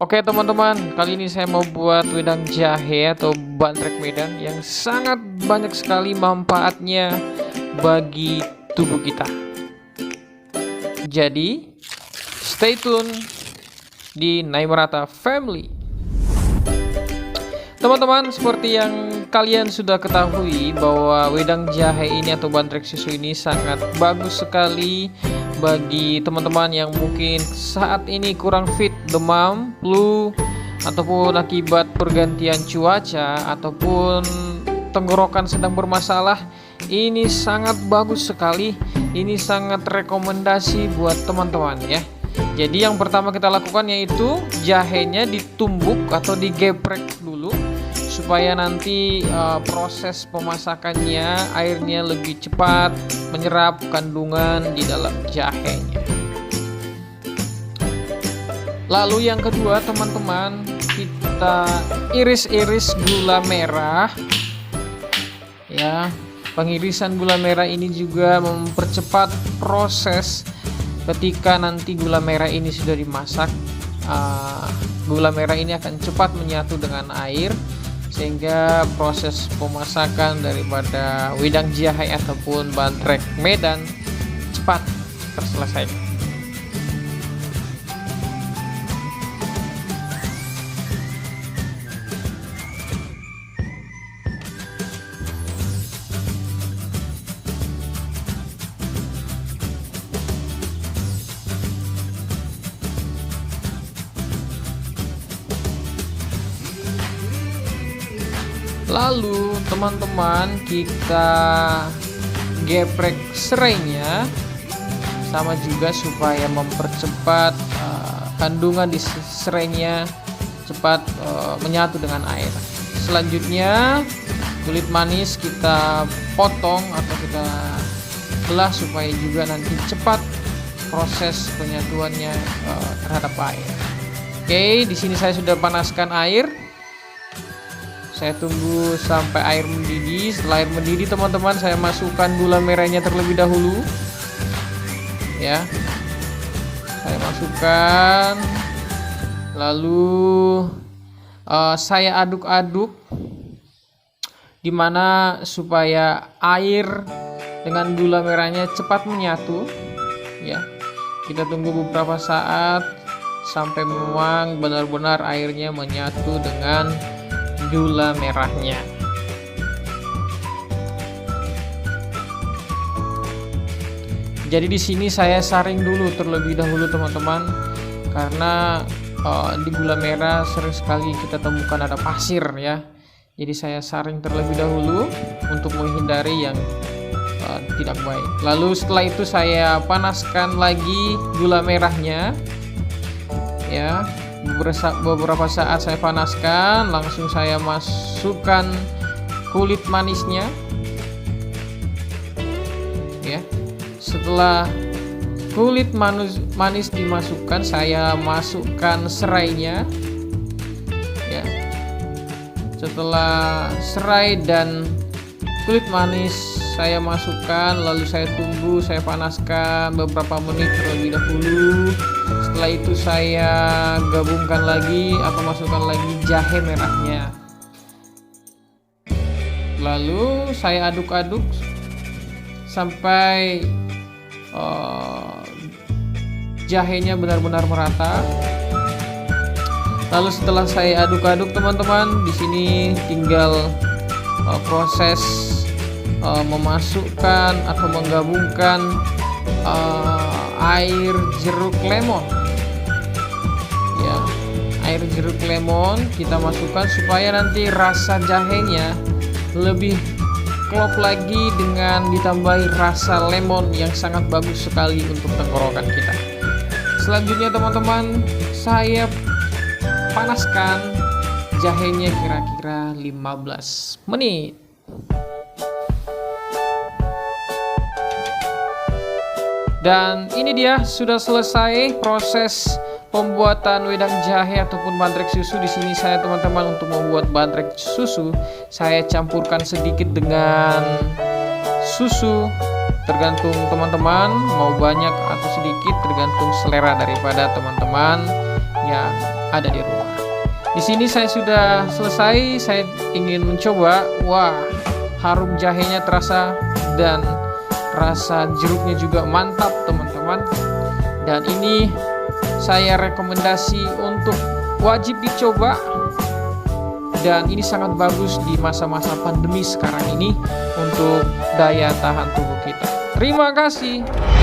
Oke teman-teman, kali ini saya mau buat wedang jahe atau bandrek Medan yang sangat banyak sekali manfaatnya bagi tubuh kita. Jadi, stay tune di Naimarata Family. Teman-teman, seperti yang kalian sudah ketahui bahwa wedang jahe ini atau bandrek susu ini sangat bagus sekali bagi teman-teman yang mungkin saat ini kurang fit, demam, flu, ataupun akibat pergantian cuaca, ataupun tenggorokan sedang bermasalah. Ini sangat bagus sekali, ini sangat rekomendasi buat teman-teman ya. Jadi yang pertama kita lakukan yaitu jahenya ditumbuk atau digeprek dulu supaya nanti proses pemasakannya airnya lebih cepat menyerap kandungan di dalam jahenya. Lalu yang kedua teman-teman, kita iris-iris gula merah ya. Pengirisan gula merah ini juga mempercepat proses ketika nanti gula merah ini sudah dimasak. Gula merah ini akan cepat menyatu dengan air sehingga proses pemasakan daripada wedang jahe ataupun bandrek Medan cepat terselesaikan. Lalu teman-teman, kita geprek serainya sama juga supaya mempercepat kandungan di serainya cepat menyatu dengan air. Selanjutnya kulit manis kita potong atau kita belah supaya juga nanti cepat proses penyatuannya terhadap air. Oke, di sini saya sudah panaskan air. Saya tunggu sampai air mendidih. Setelah air mendidih teman-teman, saya masukkan gula merahnya terlebih dahulu ya. Saya masukkan, lalu saya aduk-aduk dimana supaya air dengan gula merahnya cepat menyatu ya. Kita tunggu beberapa saat sampai memang benar-benar airnya menyatu dengan gula merahnya. Jadi di sini saya saring dulu terlebih dahulu teman-teman, karena di gula merah sering sekali kita temukan ada pasir ya. Jadi saya saring terlebih dahulu untuk menghindari yang tidak baik. Lalu setelah itu saya panaskan lagi gula merahnya ya. Beberapa saat saya panaskan, langsung saya masukkan kulit manisnya ya. Setelah kulit manis dimasukkan, saya masukkan serainya ya. Setelah serai dan kulit manis saya masukkan, lalu saya tunggu, saya panaskan beberapa menit terlebih dahulu. Setelah itu saya gabungkan lagi atau masukkan lagi jahe merahnya. Lalu saya aduk-aduk sampai jahenya benar-benar merata. Lalu setelah saya aduk-aduk teman-teman, di sini tinggal proses memasukkan atau menggabungkan air jeruk lemon ya. Air jeruk lemon kita masukkan supaya nanti rasa jahenya lebih klop lagi dengan ditambahi rasa lemon yang sangat bagus sekali untuk tenggorokan kita. Selanjutnya teman-teman, saya panaskan jahenya kira-kira 15 menit. Dan ini dia sudah selesai proses pembuatan wedang jahe ataupun bandrek susu. Di sini saya teman-teman untuk membuat bandrek susu, saya campurkan sedikit dengan susu. Tergantung teman-teman mau banyak atau sedikit, tergantung selera daripada teman-teman. yang ada di rumah. Di sini saya sudah selesai, saya ingin mencoba. Wah, harum jahenya terasa dan rasa jeruknya juga mantap teman-teman. Dan ini saya rekomendasi untuk wajib dicoba. Dan ini sangat bagus di masa-masa pandemi sekarang ini untuk daya tahan tubuh kita. Terima kasih.